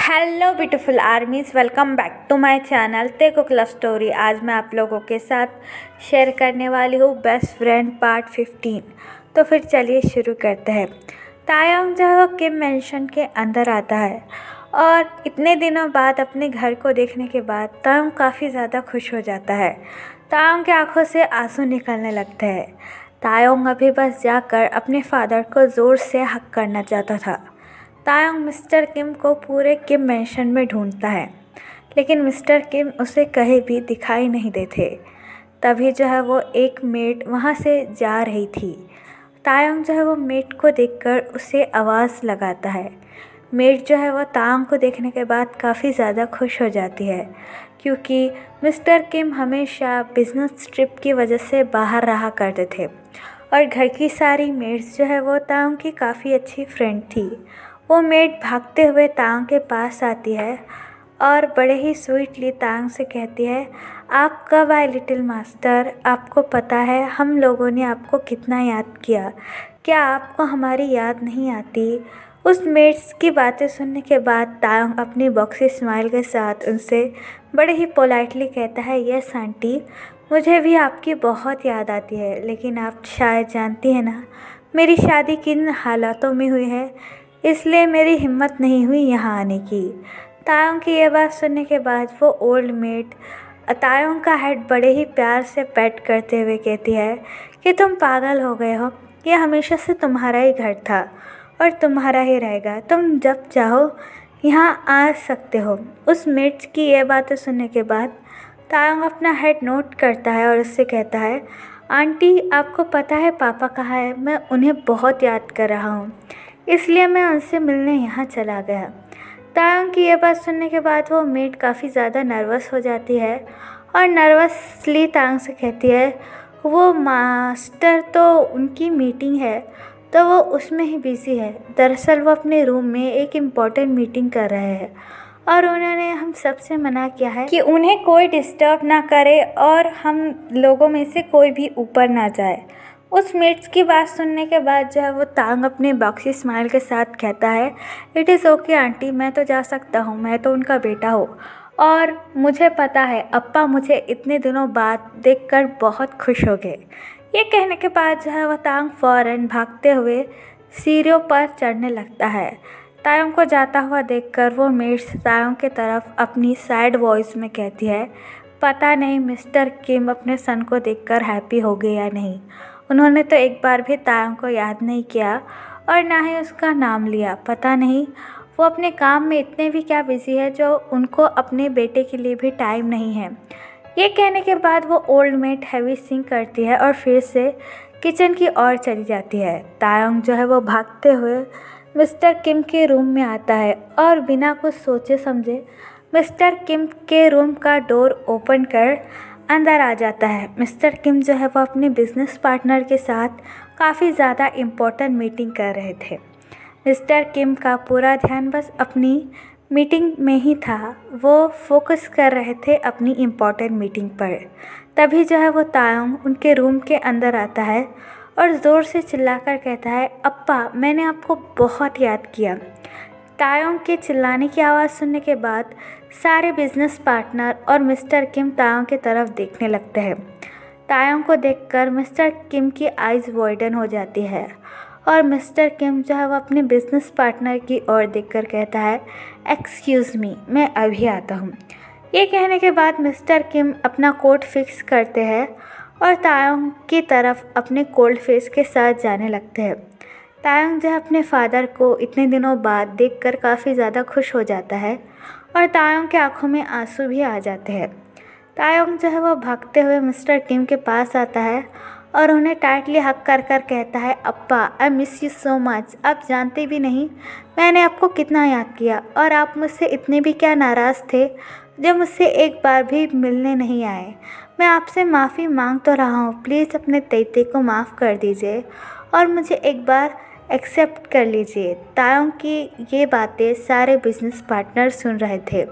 Hello beautiful armies, welcome back to my channel Taekook love story. आज मैं आप लोगों के साथ शेयर करने वाली हूँ बेस्ट फ्रेंड पार्ट 15। तो फिर चलिए शुरू करते हैं। तायोंग जो है वो किम मैंशन के अंदर आता है और इतने दिनों बाद अपने घर को देखने के बाद तायोंग काफ़ी ज़्यादा खुश हो जाता है। तायोंग की आंखों से आंसू निकलने लगते हैं। तायोंग अभी बस जाकर अपने फादर को ज़ोर से हक करना चाहता था। तायोंग मिस्टर किम को पूरे किम मैंशन में ढूंढता है, लेकिन मिस्टर किम उसे कहीं भी दिखाई नहीं देते। तभी जो है वो एक मेड वहाँ से जा रही थी। तायोंग जो है वो मेड को देखकर उसे आवाज़ लगाता है। मेड जो है वो तायोंग को देखने के बाद काफ़ी ज़्यादा खुश हो जाती है, क्योंकि मिस्टर किम हमेशा बिजनेस ट्रिप की वजह से बाहर रहा करते थे और घर की सारी मेड्स जो है वो तायोंग की काफ़ी अच्छी फ्रेंड थी। वो मेड भागते हुए तायोंग के पास आती है और बड़े ही स्वीटली तायोंग से कहती है, आप कब आए लिटिल मास्टर? आपको पता है हम लोगों ने आपको कितना याद किया, क्या आपको हमारी याद नहीं आती? उस मेड्स की बातें सुनने के बाद तायोंग अपनी बॉक्सी स्माइल के साथ उनसे बड़े ही पोलाइटली कहता है, यस आंटी, मुझे भी आपकी बहुत याद आती है, लेकिन आप शायद जानती हैं ना मेरी शादी किन हालातों में हुई है, इसलिए मेरी हिम्मत नहीं हुई यहाँ आने की। तायोंग की ये बात सुनने के बाद वो ओल्ड मेड तायोंग का हेड बड़े ही प्यार से पेट करते हुए कहती है कि तुम पागल हो गए हो, ये हमेशा से तुम्हारा ही घर था और तुम्हारा ही रहेगा, तुम जब चाहो यहाँ आ सकते हो। उस मेड की ये बातें सुनने के बाद तायोंग अपना हेड नोट करता है और उससे कहता है, आंटी आपको पता है पापा कहाँ है? मैं उन्हें बहुत याद कर रहा हूँ, इसलिए मैं उनसे मिलने यहाँ चला गया। तायोंग की ये बात सुनने के बाद वो मेड काफ़ी ज़्यादा नर्वस हो जाती है और नर्वसली तायोंग से कहती है, वो मास्टर तो उनकी मीटिंग है तो वो उसमें ही बिज़ी है। दरअसल वो अपने रूम में एक इम्पॉर्टेंट मीटिंग कर रहे हैं और उन्होंने हम सबसे मना किया है कि उन्हें कोई डिस्टर्ब ना करे और हम लोगों में से कोई भी ऊपर ना जाए। उस मेट्स की बात सुनने के बाद जो है वो तायोंग अपने बॉक्सी स्माइल के साथ कहता है, इट इज़ ओके आंटी, मैं तो जा सकता हूँ, मैं तो उनका बेटा हूँ और मुझे पता है अप्पा मुझे इतने दिनों बाद देखकर बहुत खुश हो गए। ये कहने के बाद जो है वो तायोंग फ़ौरन भागते हुए सीढ़ियों पर चढ़ने लगता है। तायोंग को जाता हुआ देखकर वो मेट्स तायोंग की तरफ अपनी सैड वॉइस में कहती है, पता नहीं मिस्टर किम अपने सन को देखकर हैप्पी हो गए या नहीं। उन्होंने तो एक बार भी तायोंग को याद नहीं किया और ना ही उसका नाम लिया। पता नहीं वो अपने काम में इतने भी क्या बिज़ी है जो उनको अपने बेटे के लिए भी टाइम नहीं है। ये कहने के बाद वो ओल्ड मेड हैवी सिंग करती है और फिर से किचन की ओर चली जाती है। तायोंग जो है वो भागते हुए मिस्टर किम के रूम में आता है और बिना कुछ सोचे समझे मिस्टर किम के रूम का डोर ओपन कर अंदर आ जाता है। मिस्टर किम जो है वो अपने बिजनेस पार्टनर के साथ काफ़ी ज़्यादा इम्पोर्टेंट मीटिंग कर रहे थे। मिस्टर किम का पूरा ध्यान बस अपनी मीटिंग में ही था, वो फोकस कर रहे थे अपनी इम्पोर्टेंट मीटिंग पर। तभी जो है वो तायोंग उनके रूम के अंदर आता है और ज़ोर से चिल्लाकर कहता है, अप्पा मैंने आपको बहुत याद किया। तायोंग के चिल्लाने की आवाज़ सुनने के बाद सारे बिजनेस पार्टनर और मिस्टर किम तायोंग की तरफ देखने लगते हैं। तायोंग को देखकर मिस्टर किम की आइज़ वाइडन हो जाती है और मिस्टर किम जो है वो अपने बिजनेस पार्टनर की ओर देखकर कहता है, एक्सक्यूज़ मी, मैं अभी आता हूँ। ये कहने के बाद मिस्टर किम अपना कोट फिक्स करते हैं और तायोंग की तरफ अपने कोल्ड फेस के साथ जाने लगते हैं। तायोंग जो अपने फादर को इतने दिनों बाद देखकर काफ़ी ज़्यादा खुश हो जाता है और तायोंग के आंखों में आंसू भी आ जाते हैं। तायोंग जो है वो भागते हुए मिस्टर किम के पास आता है और उन्हें टाइटली हक कर कर कहता है, अप्पा I miss you so much, आप जानते भी नहीं मैंने आपको कितना याद किया और आप मुझसे इतने भी क्या नाराज़ थे जब मुझसे एक बार भी मिलने नहीं आए। मैं आपसे माफ़ी मांग तो रहा हूँ, प्लीज़ अपने तेते को माफ़ कर दीजिए और मुझे एक बार एक्सेप्ट कर लीजिए। तायोंग की ये बातें सारे बिजनेस पार्टनर सुन रहे थे।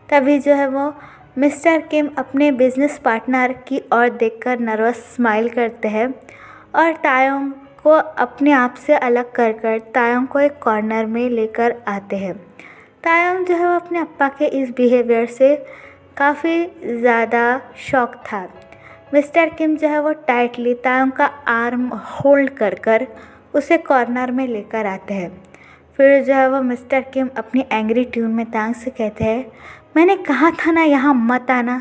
तभी जो है वो मिस्टर किम अपने बिजनेस पार्टनर की ओर देखकर नर्वस स्माइल करते हैं और तायोंग को अपने आप से अलग कर कर तायोंग को एक कॉर्नर में लेकर आते हैं। तायंग जो है वो अपने अप्पा के इस बिहेवियर से काफ़ी ज़्यादा शॉक था। मिस्टर किम जो है वो टाइटली तायंग का आर्म होल्ड कर कर उसे कॉर्नर में लेकर आते हैं। फिर जो है वो मिस्टर किम अपनी एंग्री ट्यून में तायंग से कहते हैं, मैंने कहा था ना यहाँ मत आना,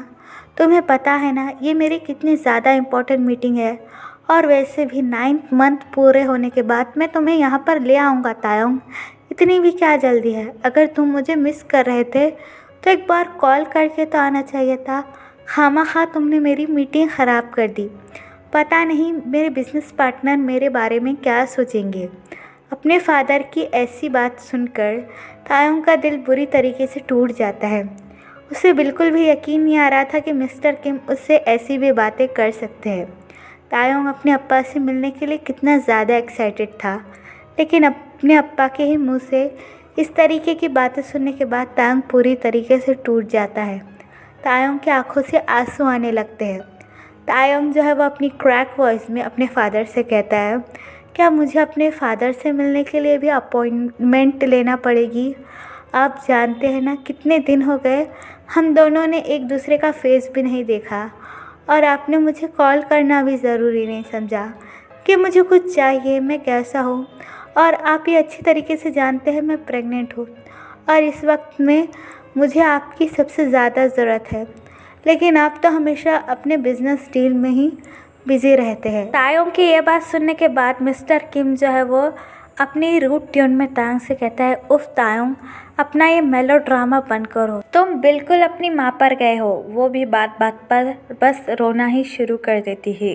तुम्हें पता है ना ये मेरी कितनी ज़्यादा इम्पोर्टेंट मीटिंग है, और वैसे भी 9th मंथ पूरे होने के बाद मैं तुम्हें यहाँ पर ले आऊँगा तायंग, इतनी भी क्या जल्दी है। अगर तुम मुझे मिस कर रहे थे तो एक बार कॉल करके तो आना चाहिए था, खामखा तुमने मेरी मीटिंग ख़राब कर दी। पता नहीं मेरे बिजनेस पार्टनर मेरे बारे में क्या सोचेंगे। अपने फादर की ऐसी बात सुनकर तायंग का दिल बुरी तरीके से टूट जाता है। उसे बिल्कुल भी यकीन नहीं आ रहा था कि मिस्टर किम उससे ऐसी भी बातें कर सकते हैं। तायंग अपने अप्पा से मिलने के लिए कितना ज़्यादा एक्साइटेड था, लेकिन अपने अप्पा के ही मुंह से इस तरीके की बातें सुनने के बाद तायंग पूरी तरीके से टूट जाता है। तायंग की आंखों से आंसू आने लगते हैं। तायंग जो है वो अपनी क्रैक वॉइस में अपने फादर से कहता है, क्या मुझे अपने फादर से मिलने के लिए भी अपॉइंटमेंट लेना पड़ेगी? आप जानते हैं ना कितने दिन हो गए हम दोनों ने एक दूसरे का फेस भी नहीं देखा, और आपने मुझे कॉल करना भी ज़रूरी नहीं समझा कि मुझे कुछ चाहिए, मैं कैसा हूँ, और आप ये अच्छी तरीके से जानते हैं मैं प्रेग्नेंट हूँ और इस वक्त में मुझे आपकी सबसे ज़्यादा ज़रूरत है, लेकिन आप तो हमेशा अपने बिजनेस डील में ही बिज़ी रहते हैं। तायंग की ये बात सुनने के बाद मिस्टर किम जो है वो अपनी रूट ट्यून में तायंग से कहता है, उफ तायंग, अपना ये मेलो ड्रामा बंद करो, तुम बिल्कुल अपनी माँ पर गए हो। वो भी बात बात पर बस रोना ही शुरू कर देती है।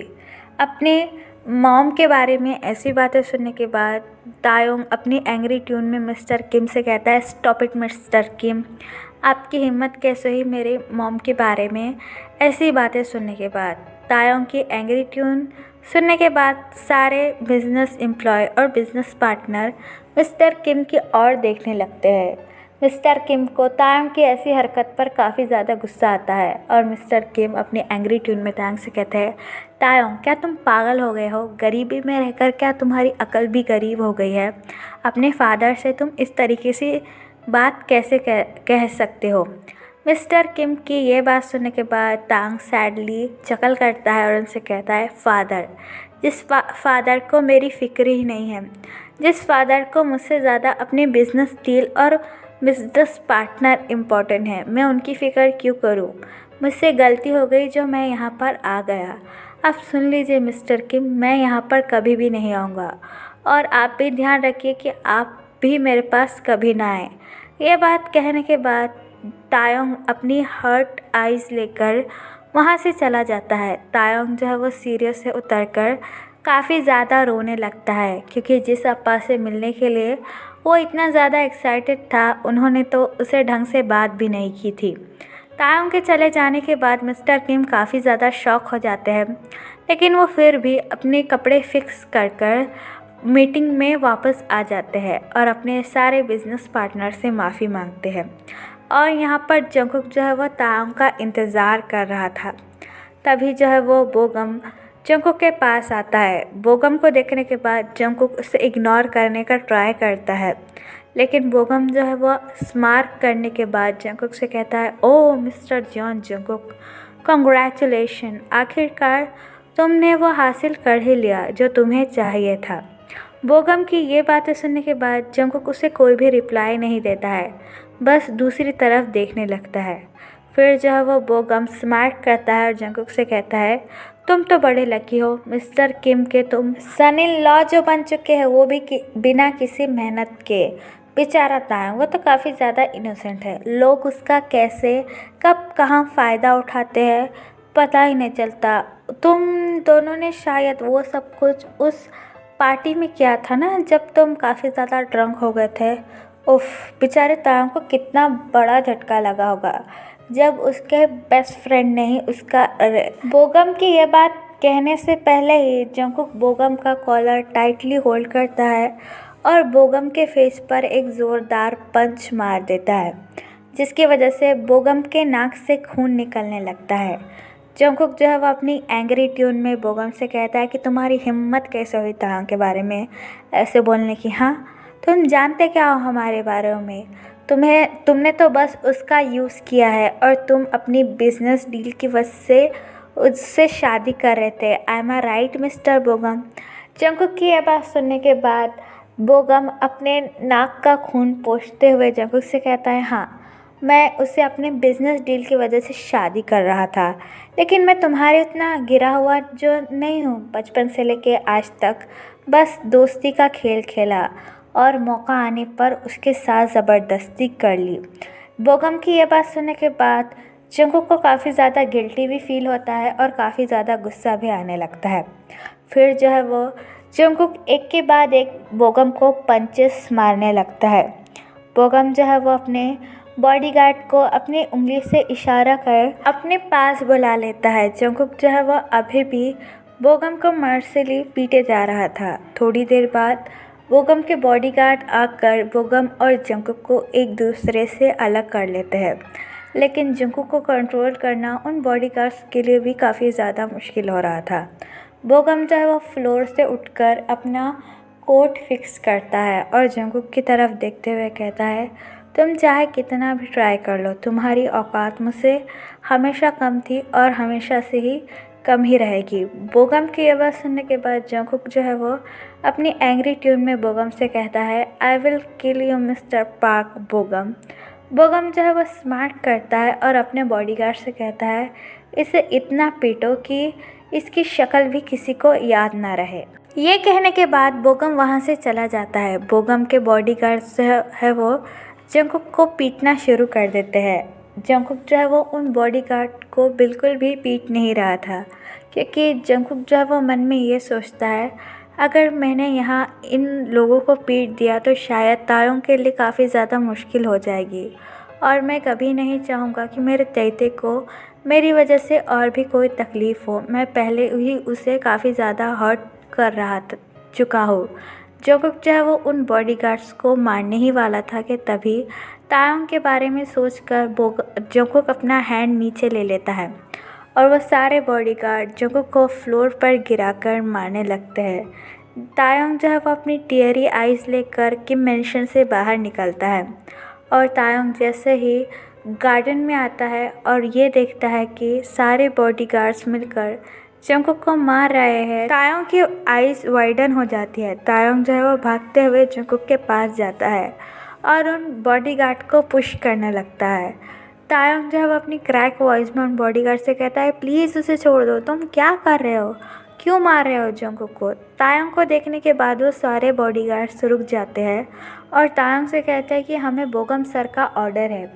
अपने मॉम के बारे में ऐसी बातें सुनने के बाद तायंग अपनी एंग्री ट्यून में मिस्टर किम से कहता है, स्टॉप इट मिस्टर किम, आपकी हिम्मत कैसे हुई मेरे मॉम के बारे में ऐसी बातें सुनने के बाद। तायंग की एंग्री ट्यून सुनने के बाद सारे बिजनेस एम्प्लॉय और बिजनेस पार्टनर मिस्टर किम की ओर देखने लगते हैं। मिस्टर किम को तायंग की ऐसी हरकत पर काफ़ी ज़्यादा गुस्सा आता है और मिस्टर किम अपनी एंग्री ट्यून में तायंग से कहते हैं, तायंग क्या तुम पागल हो गए हो? गरीबी में रहकर क्या तुम्हारी अकल भी गरीब हो गई है? अपने फादर से तुम इस तरीके से बात कैसे कह सकते हो? मिस्टर किम की ये बात सुनने के बाद तायंग सैडली चकल करता है और उनसे कहता है, फादर, जिस फादर को मेरी फिक्र ही नहीं है, जिस फादर को मुझसे ज़्यादा अपने बिजनेस डील और बिजनेस पार्टनर इम्पोर्टेंट है, मैं उनकी फ़िक्र क्यों करूं? मुझसे गलती हो गई जो मैं यहाँ पर आ गया। आप सुन लीजिए मिस्टर किम, मैं यहाँ पर कभी भी नहीं आऊँगा, और आप भी ध्यान रखिए कि आप भी मेरे पास कभी ना आए। ये बात कहने के बाद तायंग अपनी हर्ट आइज़ लेकर वहाँ से चला जाता है। तायंग जो है वो सीढ़ियों से उतरकर काफ़ी ज़्यादा रोने लगता है, क्योंकि जिस अप्पा से मिलने के लिए वो इतना ज़्यादा एक्साइटेड था, उन्होंने तो उसे ढंग से बात भी नहीं की थी। तायंग के चले जाने के बाद मिस्टर किम काफ़ी ज़्यादा शॉक हो जाते हैं, लेकिन वो फिर भी अपने कपड़े फिक्स कर मीटिंग में वापस आ जाते हैं और अपने सारे बिजनेस पार्टनर से माफ़ी मांगते हैं। और यहाँ पर जंगकुक जो है वो तायंग का इंतज़ार कर रहा था। तभी जो है वो बोगम जंगकुक के पास आता है। बोगम को देखने के बाद जंगकुक उसे इग्नोर करने का ट्राई करता है, लेकिन बोगम जो है वो स्मार्ट करने के बाद जंगकुक से कहता है, ओह मिस्टर जॉन जंगकुक, कॉन्ग्रेचुलेशन, आखिरकार तुमने वो हासिल कर ही लिया जो तुम्हें चाहिए था। बोगम की ये बातें सुनने के बाद जंगकुक उसे कोई भी रिप्लाई नहीं देता है, बस दूसरी तरफ देखने लगता है। फिर जो है वो बोगम स्मार्ट करता है और जंगकुक से कहता है, तुम तो बड़े लकी हो मिस्टर किम के, तुम सन इन लॉ जो बन चुके हैं वो भी बिना किसी मेहनत के। बेचारा तायंग, वो तो काफ़ी ज़्यादा इनोसेंट है, लोग उसका कैसे कब कहाँ फ़ायदा उठाते हैं पता ही नहीं चलता। तुम दोनों ने शायद वो सब कुछ उस पार्टी में किया था ना जब तुम काफ़ी ज़्यादा ड्रंक हो गए थे। उफ, बेचारे तायंग को कितना बड़ा झटका लगा होगा जब उसके बेस्ट फ्रेंड ने ही उसका बोगम की ये बात कहने से पहले ही जंगकुक बोगम का कॉलर टाइटली होल्ड करता है और बोगम के फेस पर एक ज़ोरदार पंच मार देता है, जिसकी वजह से बोगम के नाक से खून निकलने लगता है। जंगकुक जो है वो अपनी एंग्री ट्यून में बोगम से कहता है कि तुम्हारी हिम्मत कैसे हुई तायंग के बारे में ऐसे बोलने की? हाँ, तुम जानते क्या हो हमारे बारे में? तुमने तो बस उसका यूज़ किया है और तुम अपनी बिजनेस डील की वजह से उससे शादी कर रहे थे। I am I right mister Bogum? Jungkook की यह बात सुनने के बाद बोगम अपने नाक का खून पोंछते हुए जंगकुक से कहता है, हाँ, मैं उसे अपने बिजनेस डील की वजह से शादी कर रहा था, लेकिन मैं तुम्हारे उतना गिरा हुआ जो नहीं हूँ। बचपन से लेके आज तक बस दोस्ती का खेल खेला और मौका आने पर उसके साथ ज़बरदस्ती कर ली। बोगम की यह बात सुनने के बाद जंगकुक को काफ़ी ज़्यादा गिल्टी भी फील होता है और काफ़ी ज़्यादा गुस्सा भी आने लगता है। फिर जो है वो जंगकुक एक के बाद एक बोगम को पंचेस मारने लगता है। बोगम जो है वो अपने बॉडीगार्ड को अपनी उंगली से इशारा कर अपने पास बुला लेता है। जंगकुक जो है वो अभी भी बोगम को मर्सिली पीटे जा रहा था। थोड़ी देर बाद बोगम के बॉडीगार्ड आकर बोगम और जंगकुक को एक दूसरे से अलग कर लेते हैं, लेकिन जंगकुक को कंट्रोल करना उन बॉडीगार्ड्स के लिए भी काफ़ी ज़्यादा मुश्किल हो रहा था। बोगम जो है वो फ्लोर से उठकर अपना कोट फिक्स करता है और जंगकुक की तरफ देखते हुए कहता है, तुम चाहे कितना भी ट्राई कर लो, तुम्हारी औकात मुझसे हमेशा कम थी और हमेशा से ही कम ही रहेगी। बोगम की ये बात सुनने के बाद जंगकुक जो है वो अपनी एंग्री ट्यून में बोगम से कहता है, I will kill you mister Park Bogum. Bogum जो है वो स्मार्ट करता है और अपने बॉडीगार्ड से कहता है, इसे इतना पीटो कि इसकी शक्ल भी किसी को याद ना रहे। ये कहने के बाद बोगम वहाँ से चला जाता है। बोगम के बॉडीगार्ड जो है वो जंगकुक को पीटना शुरू कर देते हैं। जंगकुक जो है वो उन बॉडीगार्ड को बिल्कुल भी पीट नहीं रहा था, क्योंकि जंगकुक जो है वो मन में ये सोचता है, अगर मैंने यहाँ इन लोगों को पीट दिया तो शायद तायों के लिए काफ़ी ज़्यादा मुश्किल हो जाएगी और मैं कभी नहीं चाहूँगा कि मेरे तैते को मेरी वजह से और भी कोई तकलीफ़ हो। मैं पहले ही उसे काफ़ी ज़्यादा हर्ट कर चुका हूँ। जंगकुक जो है वो उन बॉडीगार्ड्स को मारने ही वाला था कि तभी तायोंग के बारे में सोचकर जंगकुक अपना हैंड नीचे ले लेता है और वह सारे बॉडीगार्ड जंगकुक को फ्लोर पर गिराकर मारने लगते हैं। तायोंग जो है वो अपनी टीयरी आइज़ लेकर किम मैंशन से बाहर निकलता है और तायोंग जैसे ही गार्डन में आता है और ये देखता है कि सारे बॉडीगार्ड्स मिलकर जंगकुक को मार रहे हैं, तायोंग की आइज़ वाइडन हो जाती है। तायोंग जो है वो भागते हुए जंगकुक के पास जाता है और उन बॉडीगार्ड को पुश करने लगता है। तायोंग जो है वो अपनी क्रैक वॉइस में उन बॉडीगार्ड से कहता है, प्लीज़ उसे छोड़ दो, तुम क्या कर रहे हो, क्यों मार रहे हो जंगकुक को। तायोंग को देखने के बाद वो सारे बॉडीगार्ड्स रुक जाते हैं और तायोंग से कहते हैं कि हमें बोगम सर का ऑर्डर है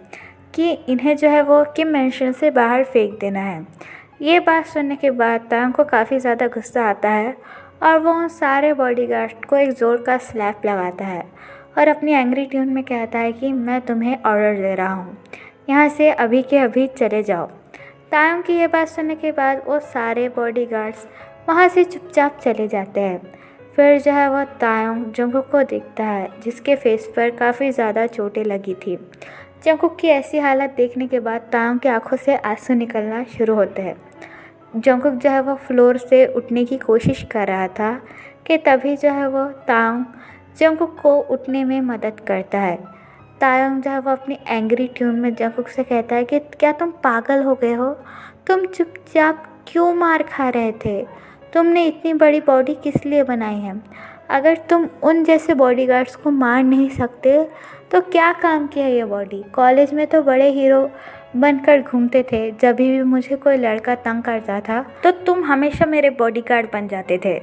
कि इन्हें जो है वो किम मैंशन से बाहर फेंक देना है। ये बात सुनने के बाद तायोंग को काफ़ी ज़्यादा गुस्सा आता है और वो उन सारे बॉडीगार्ड को एक ज़ोर का स्लैप लगाता है और अपनी एंग्री ट्यून में कहता है कि मैं तुम्हें ऑर्डर दे रहा हूँ, यहाँ से अभी के अभी चले जाओ। तायोंग की ये बात सुनने के बाद वो सारे बॉडीगार्ड्स वहाँ से चुपचाप चले जाते हैं। फिर जो है वो तायोंग जंगकुक को देखता है, जिसके फेस पर काफ़ी ज़्यादा चोटें लगी थी। जंगकुक की ऐसी हालत देखने के बाद तायोंग की आंखों से आंसू निकलना शुरू होते हैं। जंगकुक जो है वो फ्लोर से उठने की कोशिश कर रहा था कि तभी जो है वो तायोंग जंगकुक को उठने में मदद करता है। तायोंग जो है वो अपनी एंग्री ट्यून में जंगकुक से कहता है कि क्या तुम पागल हो गए हो, तुम चुपचाप क्यों मार खा रहे थे, तुमने इतनी बड़ी बॉडी किस लिए बनाई है, अगर तुम उन जैसे बॉडीगार्ड्स को मार नहीं सकते तो क्या काम किया ये बॉडी। कॉलेज में तो बड़े हीरो बनकर घूमते थे, जब भी मुझे कोई लड़का तंग करता था तो तुम हमेशा मेरे बॉडीगार्ड बन जाते थे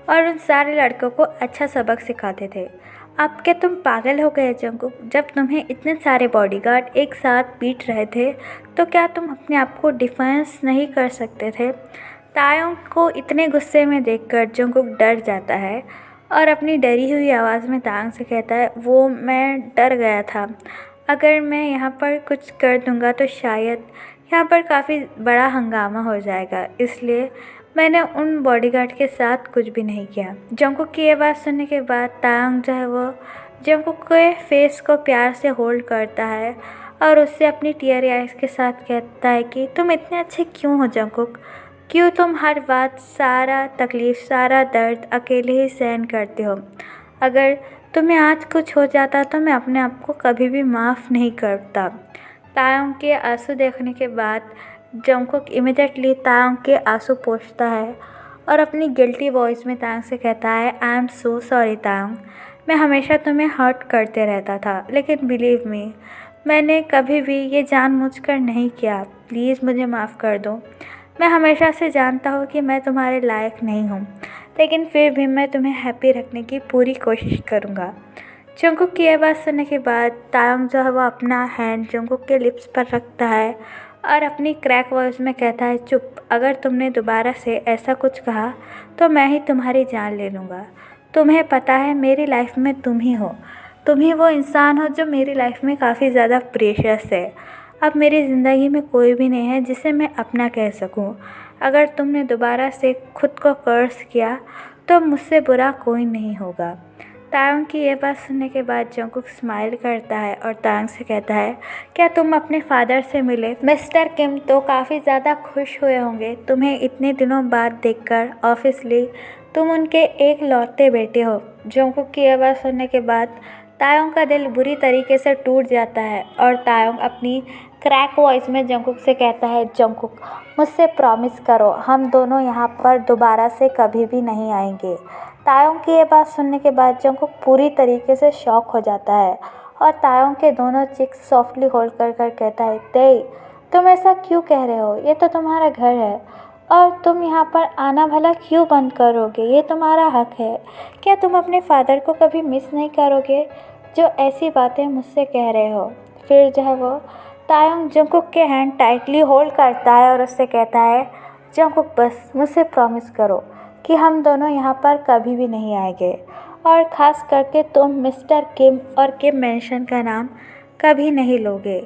और उन सारे लड़कों को अच्छा सबक सिखाते थे। अब क्या तुम पागल हो गए जंगकुक, जब तुम्हें इतने सारे बॉडीगार्ड एक साथ पीट रहे थे तो क्या तुम अपने आप को डिफेंस नहीं कर सकते थे। तायोंग को इतने गुस्से में देखकर जंगकुक डर जाता है और अपनी डरी हुई आवाज़ में तायोंग से कहता है, वो मैं डर गया था, अगर मैं यहाँ पर कुछ कर दूँगा तो शायद यहाँ पर काफ़ी बड़ा हंगामा हो जाएगा, इसलिए मैंने उन बॉडीगार्ड के साथ कुछ भी नहीं किया। जंगकुक की ये बात सुनने के बाद तायोंग जो है वो जंगकुक के फेस को प्यार से होल्ड करता है और उससे अपनी टीयरी आइज़ के साथ कहता है कि तुम इतने अच्छे क्यों हो जंगकुक, क्यों तुम हर बात, सारा तकलीफ़, सारा दर्द अकेले ही सहन करते हो। अगर तुम्हें आज कुछ हो जाता तो मैं अपने आप को कभी भी माफ़ नहीं करता। तायोंग के आंसू देखने के बाद जंगकुक इमीडिएटली तायोंग के आंसू पोंछता है और अपनी गिल्टी वॉइस में तायोंग से कहता है, आई एम सो सॉरी तायोंग, मैं हमेशा तुम्हें हर्ट करते रहता था, लेकिन बिलीव मी, मैंने कभी भी ये जानबूझकर नहीं किया। प्लीज़ मुझे माफ़ कर दो। मैं हमेशा से जानता हूँ कि मैं तुम्हारे लायक नहीं हूँ, लेकिन फिर भी मैं तुम्हें हैप्पी रखने की पूरी कोशिश करूँगा। जंगकुक की यह बात सुनने के बाद तायोंग जो है वो अपना हैंड जंगकुक के लिप्स पर रखता है और अपनी क्रैक वॉइस में कहता है, चुप, अगर तुमने दोबारा से ऐसा कुछ कहा तो मैं ही तुम्हारी जान ले लूँगा। तुम्हें पता है मेरी लाइफ में तुम ही हो, तुम ही वो इंसान हो जो मेरी लाइफ में काफ़ी ज़्यादा प्रेशियस है। अब मेरी ज़िंदगी में कोई भी नहीं है जिसे मैं अपना कह सकूं। अगर तुमने दोबारा से खुद को कर्स किया तो मुझसे बुरा कोई नहीं होगा। तायोंग की ये बात सुनने के बाद जंगकुक स्माइल करता है और तायोंग से कहता है, क्या तुम अपने फादर से मिले? मिस्टर किम तो काफ़ी ज़्यादा खुश हुए होंगे तुम्हें इतने दिनों बाद देखकर। ऑब्वियसली तुम उनके एक लौते बेटे हो। जंगकुक की यह बात सुनने के बाद तायोंग का दिल बुरी तरीके से टूट जाता है और तायोंग अपनी क्रैक वॉइस में जंगकुक से कहता है, जंगकुक, मुझसे प्रॉमिस करो हम दोनों यहाँ पर दोबारा से कभी भी नहीं आएंगे। तायोंग की ये बात सुनने के बाद जंगकुक पूरी तरीके से शॉक हो जाता है और तायोंग के दोनों चिक्स सॉफ्टली होल्ड कर कर कहता है, तेई, तुम ऐसा क्यों कह रहे हो? ये तो तुम्हारा घर है और तुम यहाँ पर आना भला क्यों बंद करोगे? ये तुम्हारा हक है। क्या तुम अपने फादर को कभी मिस नहीं करोगे जो ऐसी बातें मुझसे कह रहे हो? फिर जो है वो तायोंग जंगकुक के हैंड टाइटली होल्ड करता है और उससे कहता है, जंगकुक, बस मुझसे प्रॉमिस करो कि हम दोनों यहाँ पर कभी भी नहीं आएंगे और ख़ास करके तुम मिस्टर किम और किम मैंशन का नाम कभी नहीं लोगे।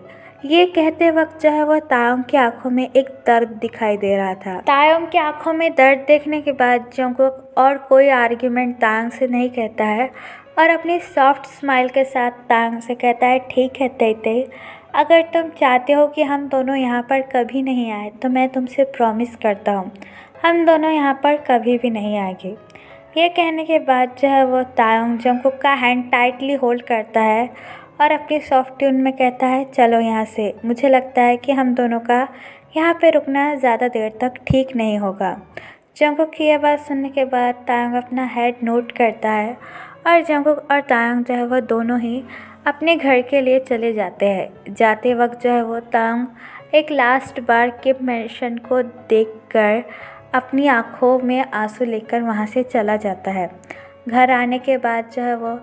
ये कहते वक्त जो है वो तायोंग की आंखों में एक दर्द दिखाई दे रहा था। तायोंग की आंखों में दर्द देखने के बाद जंगकुक और कोई आर्ग्यूमेंट तायोंग से नहीं कहता है और अपनी सॉफ्ट स्माइल के साथ तायोंग से कहता है, ठीक है तेई, अगर तुम चाहते हो कि हम दोनों यहाँ पर कभी नहीं आए तो मैं तुमसे प्रॉमिस करता हूँ हम दोनों यहाँ पर कभी भी नहीं आएंगे। ये कहने के बाद जो है वो तायोंग जंगकुक का हैंड टाइटली होल्ड करता है और अपनी सॉफ्ट ट्यून में कहता है, चलो यहाँ से, मुझे लगता है कि हम दोनों का यहाँ पे रुकना ज़्यादा देर तक ठीक नहीं होगा। जंगकुक की यह बात सुनने के बाद तायोंग अपना हेड नोट करता है और जंगकुक और तायोंग जो है वो दोनों ही अपने घर के लिए चले जाते हैं। जाते वक्त जो है वो तायोंग एक लास्ट बार किम मैंशन को देखकर अपनी आँखों में आंसू लेकर वहाँ से चला जाता है। घर आने के बाद जो है वो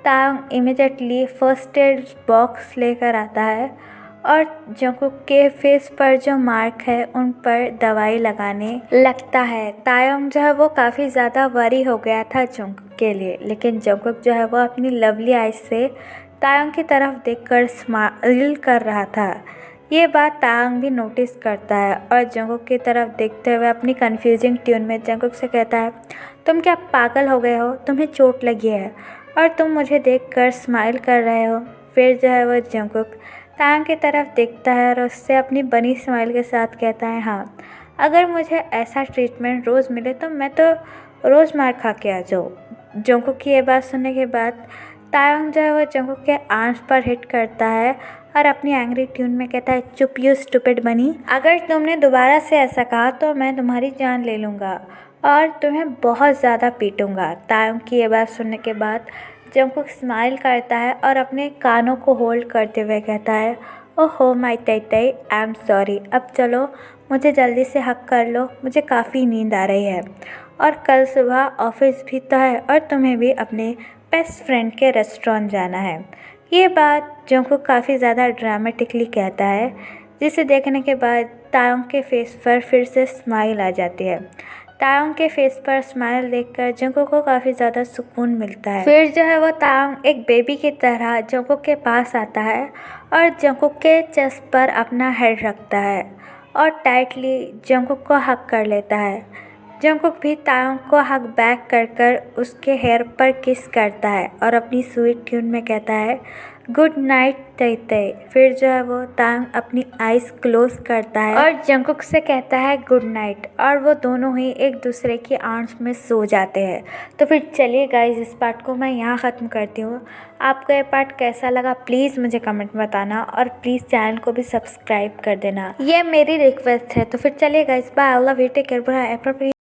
तायोंग इमीडिएटली फर्स्ट एड बॉक्स लेकर आता है और जंगकुक के फेस पर जो मार्क है उन पर दवाई लगाने लगता है। तायोंग जो है वो काफ़ी ज़्यादा वरी हो गया था जंगकुक के लिए, लेकिन जंगकुक जो है वो अपनी लवली आइज से तायोंग की तरफ देखकर स्माइल कर रहा था। ये बात तायोंग भी नोटिस करता है और जंगकुक की तरफ देखते हुए अपनी कंफ्यूजिंग ट्यून में जंगकुक से कहता है, तुम क्या पागल हो गए हो? तुम्हें चोट लगी है और तुम मुझे देखकर स्माइल कर रहे हो? फिर जो है वो जंगकुक तायोंग की तरफ देखता है और उससे अपनी बनी स्माइल के साथ कहता है, हाँ, अगर मुझे ऐसा ट्रीटमेंट रोज़ मिले तो मैं तो रोज़ मार खा के आ जाऊँ। जंगकुक की ये बात सुनने के बाद तायोंग जो है वो जंगकुक के आर्म्स पर हिट करता है और अपनी एंग्री ट्यून में कहता है, चुप यू स्टूपिड बनी, अगर तुमने दोबारा से ऐसा कहा तो मैं तुम्हारी जान ले लूँगा और तुम्हें बहुत ज़्यादा पीटूँगा। तायोंग की ये बात सुनने के बाद जंगकुक स्माइल करता है और अपने कानों को होल्ड करते हुए कहता है, ओहो माय तेई, आई एम सॉरी, अब चलो मुझे जल्दी से हक कर लो, मुझे काफ़ी नींद आ रही है और कल सुबह ऑफिस भी तो है और तुम्हें भी अपने बेस्ट फ्रेंड के रेस्टोरेंट जाना है। ये बात जंगकुक काफ़ी ज़्यादा ड्रामेटिकली कहता है, जिसे देखने के बाद तायोंग के फेस पर फिर से स्माइल आ जाती है। तायोंग के फेस पर स्माइल देखकर जंगकुक को काफ़ी ज़्यादा सुकून मिलता है। फिर जो है वो तायोंग एक बेबी की तरह जंगकुक के पास आता है और जंगकुक के चेस्ट पर अपना हेड रखता है और टाइटली जंगकुक को हक कर लेता है। जंगकुक भी तायोंग को हक बैक कर कर उसके हेयर पर किस करता है और अपनी स्वीट ट्यून में कहता है, गुड नाइट तय तय। फिर जो है वो तांग अपनी आइज़ क्लोज करता है और जंगकुक से कहता है गुड नाइट, और वो दोनों ही एक दूसरे की आर्म्स में सो जाते हैं। तो फिर चलिए गाइस, इस पार्ट को मैं यहाँ ख़त्म करती हूँ। आपको ये पार्ट कैसा लगा प्लीज़ मुझे कमेंट में बताना, और प्लीज़ चैनल को भी सब्सक्राइब कर देना, ये मेरी रिक्वेस्ट है। तो फिर चलिए guys, bye, I love you, take care, bye.